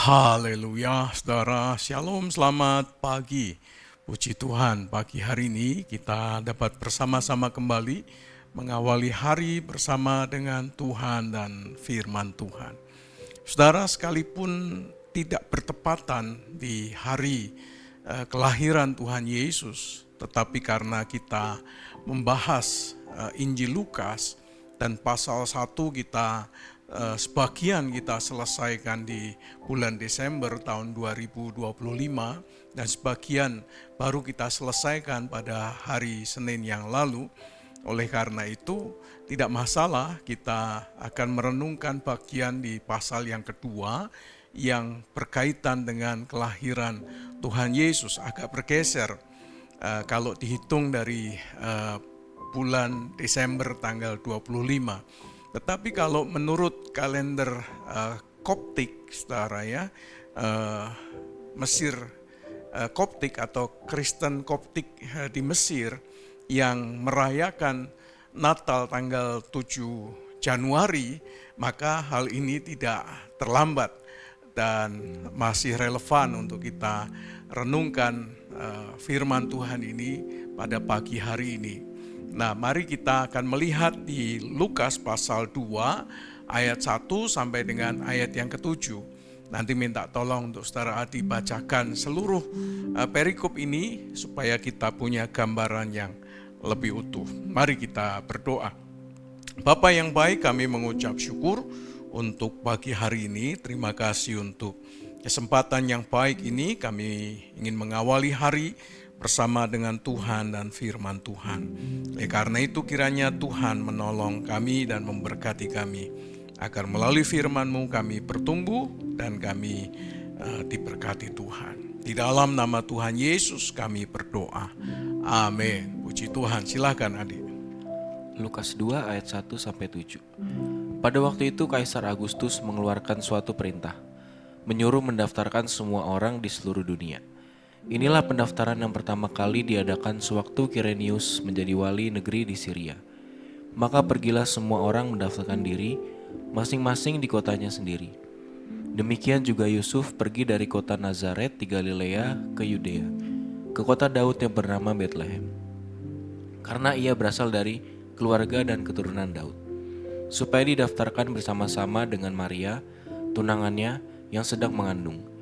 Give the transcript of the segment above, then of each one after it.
Haleluya, saudara. Shalom, selamat pagi. Puji Tuhan, pagi hari ini kita dapat bersama-sama kembali mengawali hari bersama dengan Tuhan dan firman Tuhan. Saudara, sekalipun tidak bertepatan di hari kelahiran Tuhan Yesus, tetapi karena kita membahas Injil Lukas dan pasal 1 kita sebagian kita selesaikan di bulan Desember tahun 2025 dan sebagian baru kita selesaikan pada hari Senin yang lalu. Oleh karena itu tidak masalah kita akan merenungkan bagian di pasal yang kedua yang berkaitan dengan kelahiran Tuhan Yesus. Agak bergeser kalau dihitung dari bulan Desember tanggal 25. Tetapi kalau menurut kalender Koptik, saudara ya, Mesir Koptik atau Kristen Koptik di Mesir yang merayakan Natal tanggal 7 Januari, maka hal ini tidak terlambat dan masih relevan untuk kita renungkan firman Tuhan ini pada pagi hari ini. Nah, mari kita akan melihat di Lukas pasal 2 ayat 1 sampai dengan ayat yang ke-7. Nanti minta tolong untuk saudara Adi bacakan seluruh perikop ini supaya kita punya gambaran yang lebih utuh. Mari kita berdoa. Bapa yang baik, kami mengucap syukur untuk pagi hari ini. Terima kasih untuk kesempatan yang baik ini. Kami ingin mengawali hari bersama dengan Tuhan dan firman Tuhan. Oleh karena itu kiranya Tuhan menolong kami dan memberkati kami, agar melalui firman-Mu kami bertumbuh dan kami diberkati Tuhan. Di dalam nama Tuhan Yesus kami berdoa. Amin. Puji Tuhan. Silakan adik. Lukas 2 ayat 1 sampai 7. Pada waktu itu Kaisar Agustus mengeluarkan suatu perintah, menyuruh mendaftarkan semua orang di seluruh dunia. Inilah pendaftaran yang pertama kali diadakan sewaktu Kirenius menjadi wali negeri di Syria. Maka pergilah semua orang mendaftarkan diri, masing-masing di kotanya sendiri. Demikian juga Yusuf pergi dari kota Nazaret di Galilea ke Yudea, ke kota Daud yang bernama Betlehem, karena ia berasal dari keluarga dan keturunan Daud, supaya didaftarkan bersama-sama dengan Maria, tunangannya yang sedang mengandung.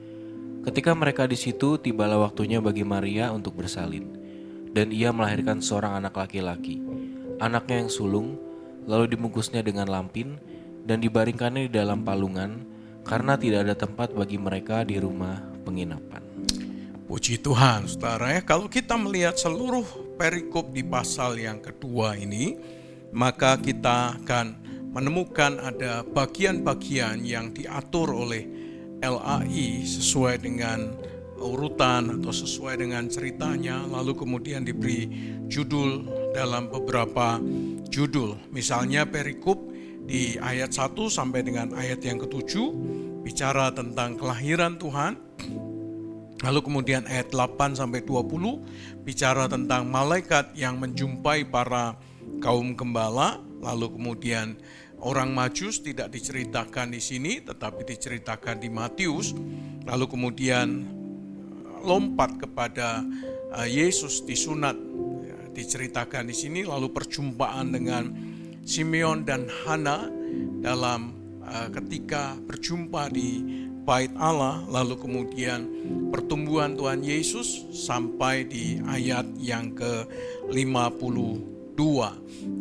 Ketika mereka di situ, tibalah waktunya bagi Maria untuk bersalin, dan ia melahirkan seorang anak laki-laki, anaknya yang sulung, lalu dibungkusnya dengan lampin, dan dibaringkannya di dalam palungan, karena tidak ada tempat bagi mereka di rumah penginapan. Puji Tuhan, saudara ya, kalau kita melihat seluruh perikop di pasal yang kedua ini, maka kita akan menemukan ada bagian-bagian yang diatur oleh LAI sesuai dengan urutan atau sesuai dengan ceritanya, lalu kemudian diberi judul dalam beberapa judul. Misalnya perikop di ayat 1 sampai dengan ayat yang ke-7 bicara tentang kelahiran Tuhan. Lalu kemudian ayat 8 sampai 20 bicara tentang malaikat yang menjumpai para kaum gembala. Lalu kemudian orang Majus tidak diceritakan di sini, tetapi diceritakan di Matius. Lalu kemudian lompat kepada Yesus disunat, diceritakan di sini. Lalu perjumpaan dengan Simeon dan Hana dalam ketika berjumpa di Bait Allah. Lalu kemudian pertumbuhan Tuhan Yesus sampai di ayat yang ke-52.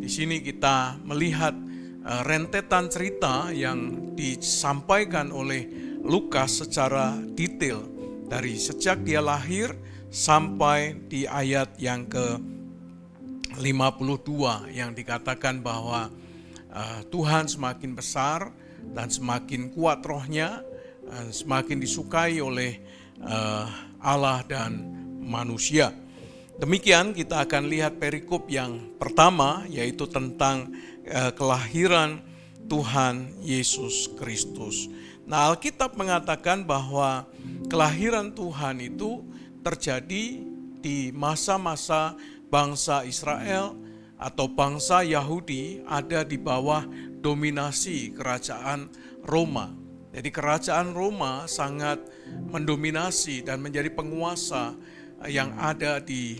Di sini kita melihat rentetan cerita yang disampaikan oleh Lukas secara detail dari sejak dia lahir sampai di ayat yang ke-52 yang dikatakan bahwa Tuhan semakin besar dan semakin kuat rohnya, semakin disukai oleh Allah dan manusia. Demikian kita akan lihat perikop yang pertama, yaitu tentang kelahiran Tuhan Yesus Kristus. Nah, Alkitab mengatakan bahwa kelahiran Tuhan itu terjadi di masa-masa bangsa Israel atau bangsa Yahudi ada di bawah dominasi kerajaan Roma. Jadi kerajaan Roma sangat mendominasi dan menjadi penguasa yang ada di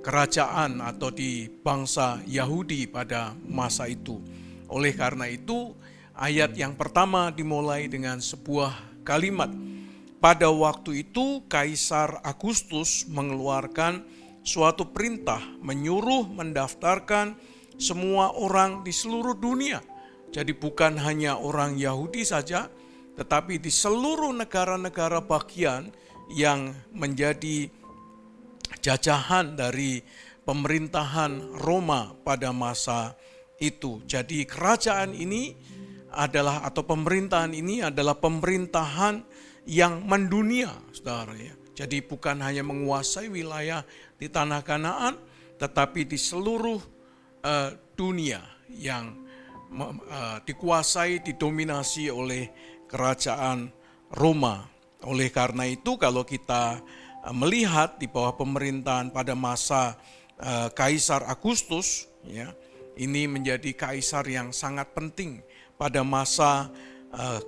kerajaan atau di bangsa Yahudi pada masa itu. Oleh karena itu, ayat yang pertama dimulai dengan sebuah kalimat. Pada waktu itu, Kaisar Agustus mengeluarkan suatu perintah menyuruh mendaftarkan semua orang di seluruh dunia. Jadi bukan hanya orang Yahudi saja, tetapi di seluruh negara-negara bagian yang menjadi jajahan dari pemerintahan Roma pada masa itu. Jadi kerajaan ini adalah atau pemerintahan ini adalah pemerintahan yang mendunia, saudara ya. Jadi bukan hanya menguasai wilayah di tanah Kanaan, tetapi di seluruh dunia yang dikuasai, didominasi oleh kerajaan Roma. Oleh karena itu kalau kita melihat di bawah pemerintahan pada masa Kaisar Agustus, ya, ini menjadi kaisar yang sangat penting pada masa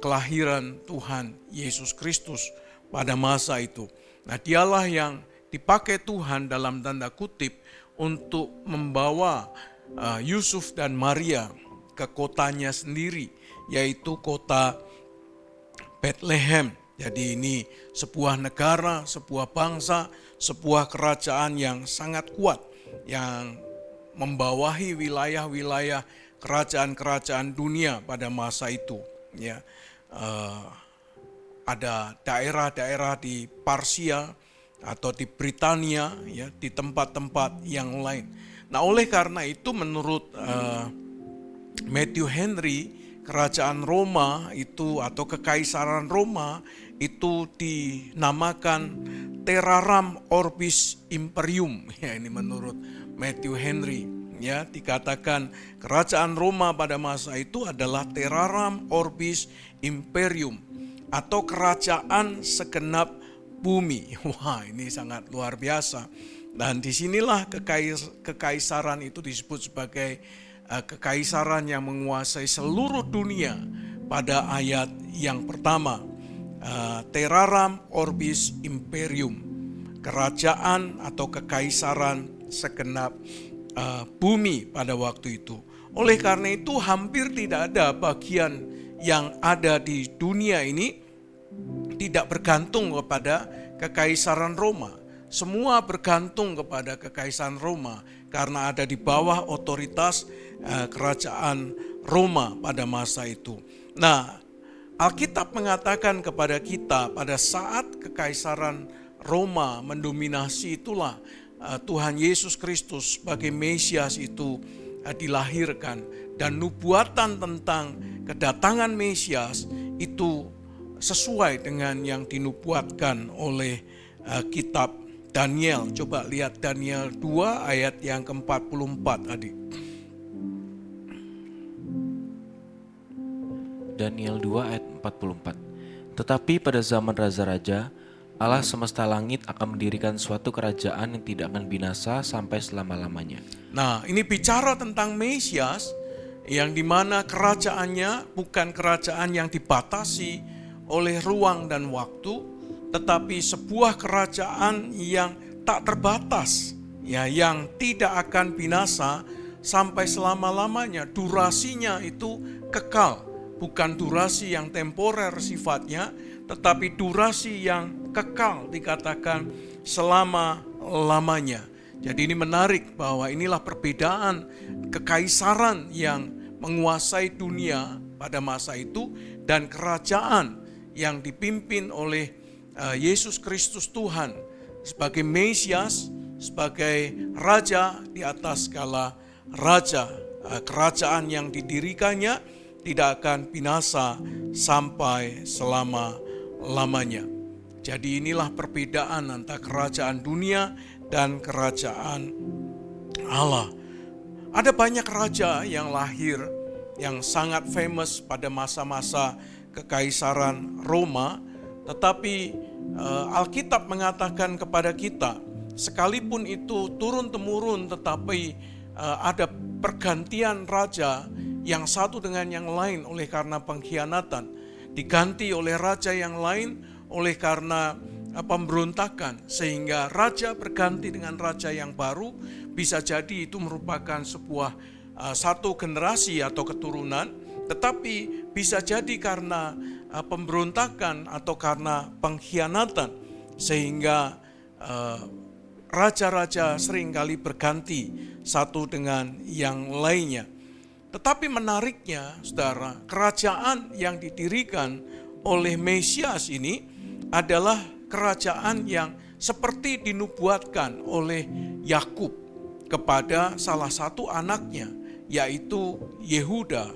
kelahiran Tuhan Yesus Kristus pada masa itu. Nah, dialah yang dipakai Tuhan dalam tanda kutip untuk membawa Yusuf dan Maria ke kotanya sendiri, yaitu kota Bethlehem. Jadi ini sebuah negara, sebuah bangsa, sebuah kerajaan yang sangat kuat, yang membawahi wilayah-wilayah kerajaan-kerajaan dunia pada masa itu. Ya, ada daerah-daerah di Parsia atau di Britania, ya, di tempat-tempat yang lain. Nah, oleh karena itu menurut Matthew Henry, kerajaan Roma itu atau kekaisaran Roma itu dinamakan Terrarum Orbis Imperium. Ya, ini menurut Matthew Henry, ya, dikatakan kerajaan Roma pada masa itu adalah Terrarum Orbis Imperium atau kerajaan segenap bumi. Wah, ini sangat luar biasa. Dan disinilah kekaisaran itu disebut sebagai kekaisaran yang menguasai seluruh dunia pada ayat yang pertama. Terrarum Orbis Imperium, kerajaan atau kekaisaran segenap bumi pada waktu itu. Oleh karena itu hampir tidak ada bagian yang ada di dunia ini tidak bergantung kepada kekaisaran Roma. Semua bergantung kepada kekaisaran Roma karena ada di bawah otoritas kerajaan Roma pada masa itu. Nah, Alkitab mengatakan kepada kita pada saat kekaisaran Roma mendominasi itulah Tuhan Yesus Kristus sebagai Mesias itu dilahirkan, dan nubuatan tentang kedatangan Mesias itu sesuai dengan yang dinubuatkan oleh kitab Daniel. Coba lihat Daniel 2 ayat yang ke-44 adik. Daniel 2 ayat 44. Tetapi pada zaman raja-raja, Allah semesta langit akan mendirikan suatu kerajaan yang tidak akan binasa sampai selama-lamanya. Nah, ini bicara tentang Mesias yang dimana kerajaannya bukan kerajaan yang dibatasi oleh ruang dan waktu, tetapi sebuah kerajaan yang tak terbatas, ya, yang tidak akan binasa sampai selama-lamanya. Durasinya itu kekal. Bukan durasi yang temporer sifatnya, tetapi durasi yang kekal, dikatakan selama-lamanya. Jadi ini menarik bahwa inilah perbedaan kekaisaran yang menguasai dunia pada masa itu dan kerajaan yang dipimpin oleh Yesus Kristus Tuhan sebagai Mesias, sebagai Raja di atas segala raja. Kerajaan yang didirikannya tidak akan binasa sampai selama-lamanya. Jadi inilah perbedaan antara kerajaan dunia dan kerajaan Allah. Ada banyak raja yang lahir yang sangat famous pada masa-masa kekaisaran Roma, tetapi Alkitab mengatakan kepada kita, sekalipun itu turun-temurun, tetapi ada pergantian raja yang satu dengan yang lain oleh karena pengkhianatan. diganti oleh raja yang lain oleh karena pemberontakan, sehingga raja berganti dengan raja yang baru. Bisa jadi itu merupakan sebuah satu generasi atau keturunan, tetapi bisa jadi karena pemberontakan atau karena pengkhianatan, sehingga raja-raja seringkali berganti satu dengan yang lainnya. Tetapi menariknya, saudara, kerajaan yang didirikan oleh Mesias ini adalah kerajaan yang seperti dinubuatkan oleh Yakub kepada salah satu anaknya, yaitu Yehuda.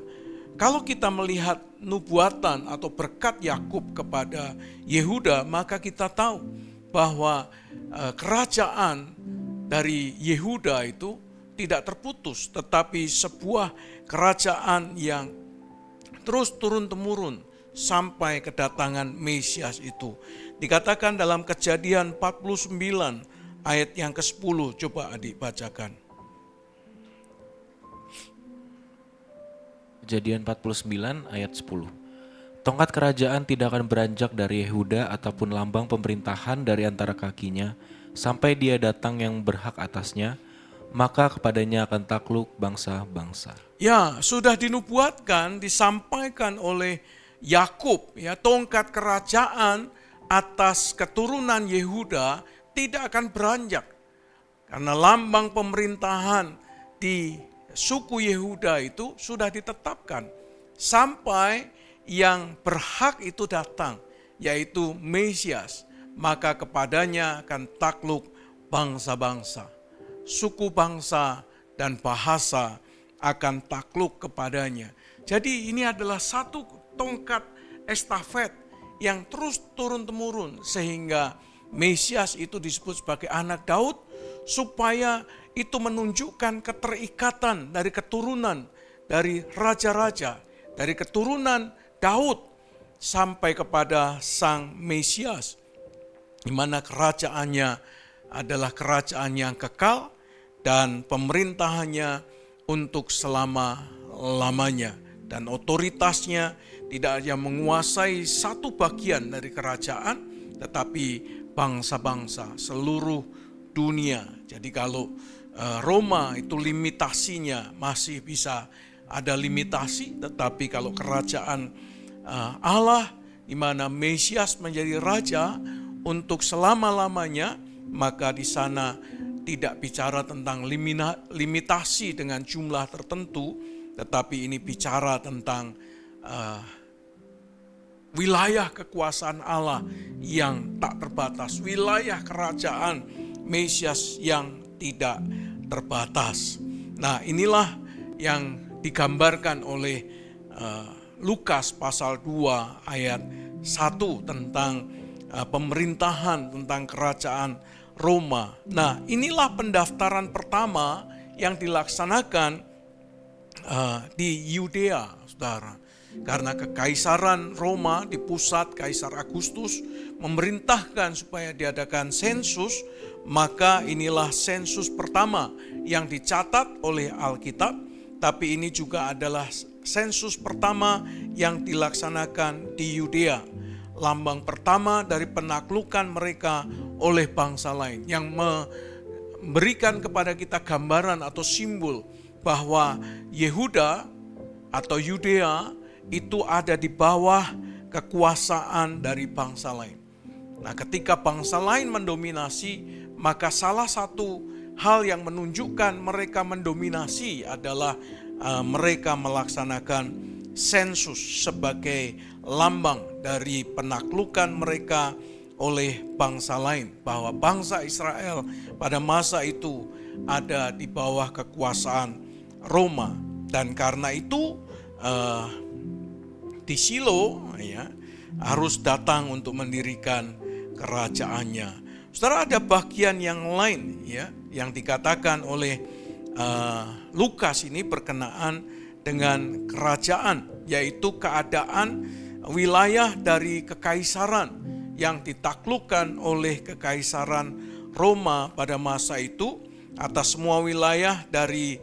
Kalau kita melihat nubuatan atau berkat Yakub kepada Yehuda, maka kita tahu bahwa kerajaan dari Yehuda itu tidak terputus, tetapi sebuah kerajaan yang terus turun-temurun sampai kedatangan Mesias itu. Dikatakan dalam Kejadian 49 ayat yang ke-10, coba adik bacakan. Kejadian 49 ayat 10. Tongkat kerajaan tidak akan beranjak dari Yehuda ataupun lambang pemerintahan dari antara kakinya sampai dia datang yang berhak atasnya, maka kepadanya akan takluk bangsa-bangsa. Ya, sudah dinubuatkan, disampaikan oleh Yakub, ya, tongkat kerajaan atas keturunan Yehuda tidak akan beranjak. Karena lambang pemerintahan di suku Yehuda itu sudah ditetapkan sampai yang berhak itu datang, yaitu Mesias, maka kepadanya akan takluk bangsa-bangsa. Suku bangsa dan bahasa akan takluk kepadanya. Jadi ini adalah satu tongkat estafet yang terus turun-temurun, sehingga Mesias itu disebut sebagai anak Daud, supaya itu menunjukkan keterikatan dari keturunan dari raja-raja, dari keturunan Daud sampai kepada sang Mesias, di mana kerajaannya adalah kerajaan yang kekal dan pemerintahannya untuk selama-lamanya, dan otoritasnya tidak hanya menguasai satu bagian dari kerajaan, tetapi bangsa-bangsa seluruh dunia. Jadi kalau Roma itu limitasinya masih bisa ada limitasi, tetapi kalau kerajaan Allah di mana Mesias menjadi raja untuk selama-lamanya, maka di sana tidak bicara tentang limitasi dengan jumlah tertentu, tetapi ini bicara tentang wilayah kekuasaan Allah yang tak terbatas, wilayah kerajaan Mesias yang tidak terbatas. Nah, inilah yang digambarkan oleh Lukas pasal 2 ayat 1 tentang pemerintahan, tentang kerajaan Roma. Nah, inilah pendaftaran pertama yang dilaksanakan di Yudea, saudara. Karena kekaisaran Roma di pusat Kaisar Agustus memerintahkan supaya diadakan sensus, maka inilah sensus pertama yang dicatat oleh Alkitab, tapi ini juga adalah sensus pertama yang dilaksanakan di Yudea. Lambang pertama dari penaklukan mereka oleh bangsa lain, yang memberikan kepada kita gambaran atau simbol bahwa Yehuda atau Yudea itu ada di bawah kekuasaan dari bangsa lain. Nah, ketika bangsa lain mendominasi, maka salah satu hal yang menunjukkan mereka mendominasi adalah mereka melaksanakan sensus sebagai lambang dari penaklukan mereka oleh bangsa lain, bahwa bangsa Israel pada masa itu ada di bawah kekuasaan Roma. Dan karena itu di Shilo ya, harus datang untuk mendirikan kerajaannya. Saudara, ada bagian yang lain ya yang dikatakan oleh Lukas ini berkenaan dengan kerajaan, yaitu keadaan wilayah dari kekaisaran yang ditaklukkan oleh kekaisaran Roma pada masa itu. Atas semua wilayah dari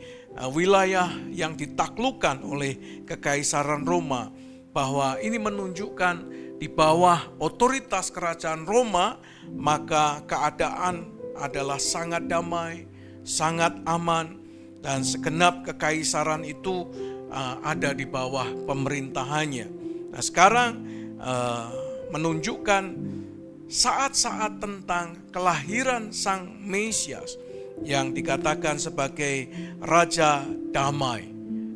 wilayah yang ditaklukkan oleh kekaisaran Roma, bahwa ini menunjukkan di bawah otoritas kerajaan Roma, maka keadaan adalah sangat damai, sangat aman, dan segenap kekaisaran itu ada di bawah pemerintahannya. Nah, sekarang menunjukkan saat-saat tentang kelahiran Sang Mesias yang dikatakan sebagai Raja Damai.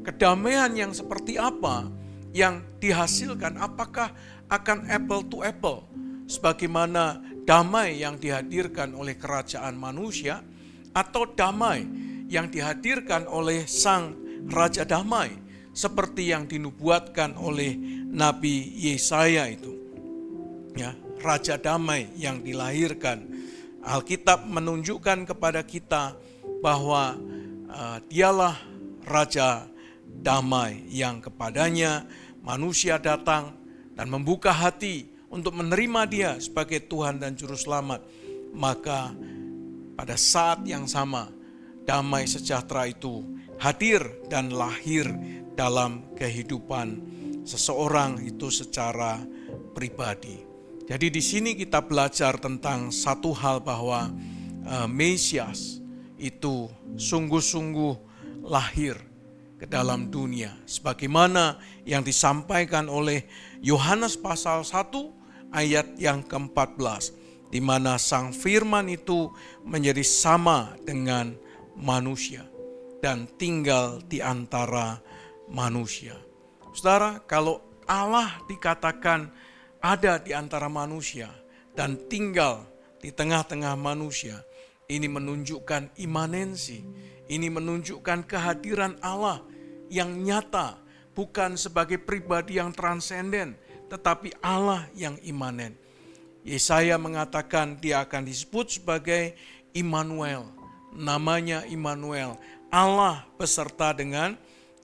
Kedamaian yang seperti apa yang dihasilkan? Apakah akan apple to apple sebagaimana damai yang dihadirkan oleh kerajaan manusia, atau damai yang dihadirkan oleh Sang Raja Damai seperti yang dinubuatkan oleh Nabi Yesaya itu? Ya, Raja Damai yang dilahirkan. Alkitab menunjukkan kepada kita bahwa dialah Raja Damai yang kepadanya manusia datang dan membuka hati untuk menerima Dia sebagai Tuhan dan Juru Selamat. Maka pada saat yang sama, damai sejahtera itu hadir dan lahir dalam kehidupan seseorang itu secara pribadi. Jadi di sini kita belajar tentang satu hal, bahwa Mesias itu sungguh-sungguh lahir ke dalam dunia. Sebagaimana yang disampaikan oleh Yohanes pasal 1 ayat yang ke-14. Di mana Sang Firman itu menjadi sama dengan manusia dan tinggal di antara manusia. Saudara, kalau Allah dikatakan ada di antara manusia dan tinggal di tengah-tengah manusia, ini menunjukkan imanensi, ini menunjukkan kehadiran Allah yang nyata, bukan sebagai pribadi yang transenden, tetapi Allah yang imanen. Yesaya mengatakan Dia akan disebut sebagai Immanuel, namanya Immanuel, Allah beserta dengan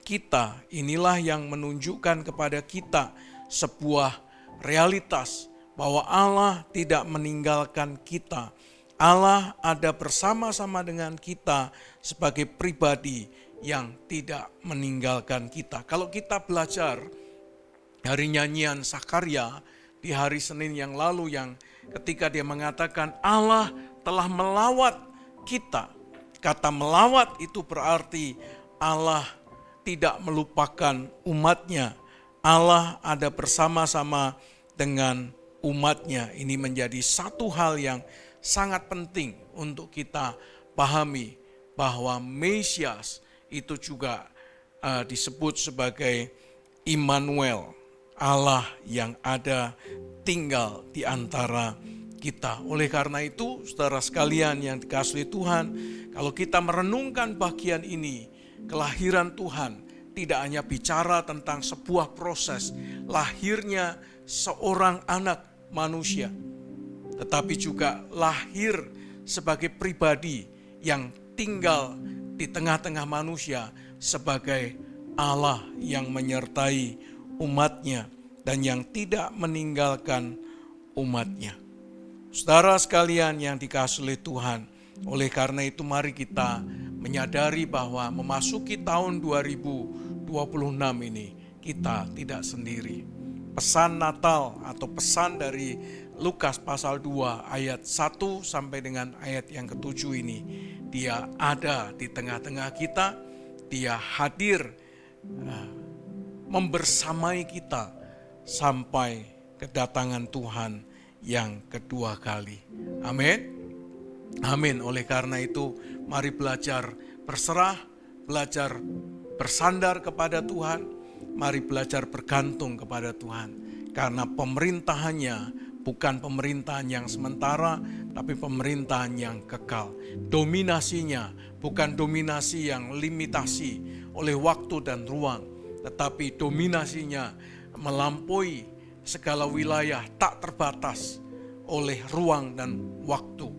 kita. Inilah yang menunjukkan kepada kita sebuah realitas bahwa Allah tidak meninggalkan kita. Allah ada bersama-sama dengan kita sebagai pribadi yang tidak meninggalkan kita. Kalau kita belajar dari nyanyian Sakarya di hari Senin yang lalu, yang ketika dia mengatakan Allah telah melawat kita. Kata melawat itu berarti Allah tidak melupakan umatnya. Allah ada bersama-sama dengan umatnya. Ini menjadi satu hal yang sangat penting untuk kita pahami, bahwa Mesias itu juga disebut sebagai Immanuel, Allah yang ada tinggal di antara kita. Oleh karena itu, saudara sekalian yang dikasihi Tuhan, kalau kita merenungkan bagian ini, kelahiran Tuhan tidak hanya bicara tentang sebuah proses lahirnya seorang anak manusia, tetapi juga lahir sebagai pribadi yang tinggal di tengah-tengah manusia sebagai Allah yang menyertai umatnya dan yang tidak meninggalkan umatnya. Saudara sekalian yang dikasihi Tuhan, oleh karena itu mari kita menyadari bahwa memasuki tahun 2026 ini kita tidak sendiri. Pesan Natal atau pesan dari Lukas pasal 2 ayat 1 sampai dengan ayat yang ke-7 ini, Dia ada di tengah-tengah kita, Dia hadir membersamai kita sampai kedatangan Tuhan yang kedua kali. Amin. Amin. Oleh karena itu, mari belajar berserah, belajar bersandar kepada Tuhan, mari belajar bergantung kepada Tuhan. Karena pemerintahannya bukan pemerintahan yang sementara, tapi pemerintahan yang kekal. Dominasinya bukan dominasi yang limitasi oleh waktu dan ruang, tetapi dominasinya melampaui segala wilayah, tak terbatas oleh ruang dan waktu,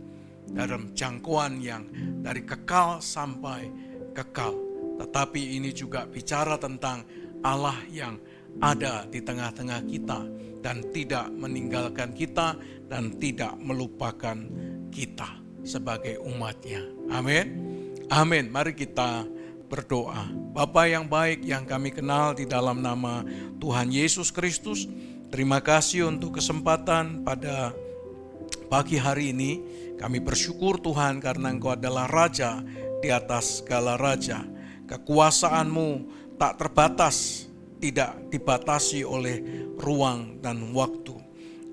dalam jangkauan yang dari kekal sampai kekal. Tetapi ini juga bicara tentang Allah yang ada di tengah-tengah kita dan tidak meninggalkan kita dan tidak melupakan kita sebagai umatnya. Amin. Amin. Mari kita berdoa. Bapa yang baik yang kami kenal di dalam nama Tuhan Yesus Kristus, terima kasih untuk kesempatan pada pagi hari ini. Kami bersyukur Tuhan karena Engkau adalah Raja di atas segala raja. Kekuasaan-Mu tak terbatas, tidak dibatasi oleh ruang dan waktu.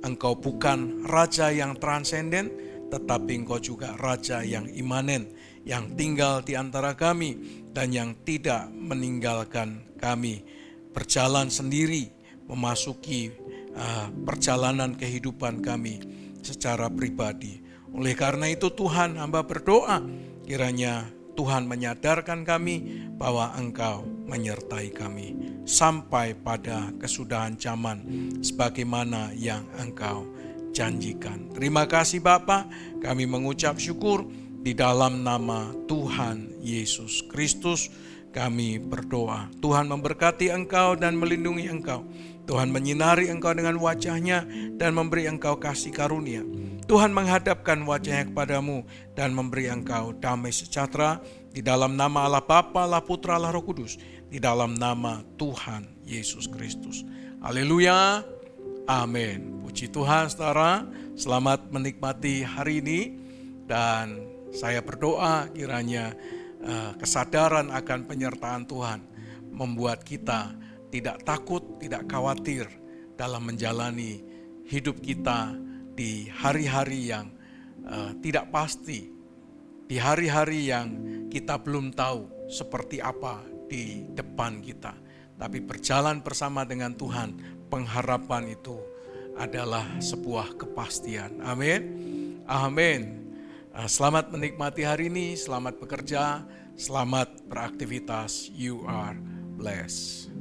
Engkau bukan Raja yang transenden, tetapi Engkau juga Raja yang imanen, yang tinggal di antara kami dan yang tidak meninggalkan kami berjalan sendiri memasuki perjalanan kehidupan kami secara pribadi. Oleh karena itu Tuhan, hamba berdoa kiranya Tuhan menyadarkan kami bahwa Engkau menyertai kami sampai pada kesudahan zaman sebagaimana yang Engkau janjikan. Terima kasih Bapa, kami mengucap syukur di dalam nama Tuhan Yesus Kristus kami berdoa. Tuhan memberkati engkau dan melindungi engkau. Tuhan menyinari engkau dengan wajah-Nya dan memberi engkau kasih karunia. Tuhan menghadapkan wajah-Nya kepadamu dan memberi engkau damai sejahtera di dalam nama Allah Bapa, Allah Putra, Allah Roh Kudus, di dalam nama Tuhan Yesus Kristus. Haleluya. Amin. Puji Tuhan saudara, selamat menikmati hari ini dan saya berdoa kiranya kesadaran akan penyertaan Tuhan membuat kita tidak takut, tidak khawatir dalam menjalani hidup kita di hari-hari yang tidak pasti, di hari-hari yang kita belum tahu seperti apa di depan kita. Tapi berjalan bersama dengan Tuhan, pengharapan itu adalah sebuah kepastian. Amin. Amin. Selamat menikmati hari ini, selamat bekerja, selamat beraktivitas. You are blessed.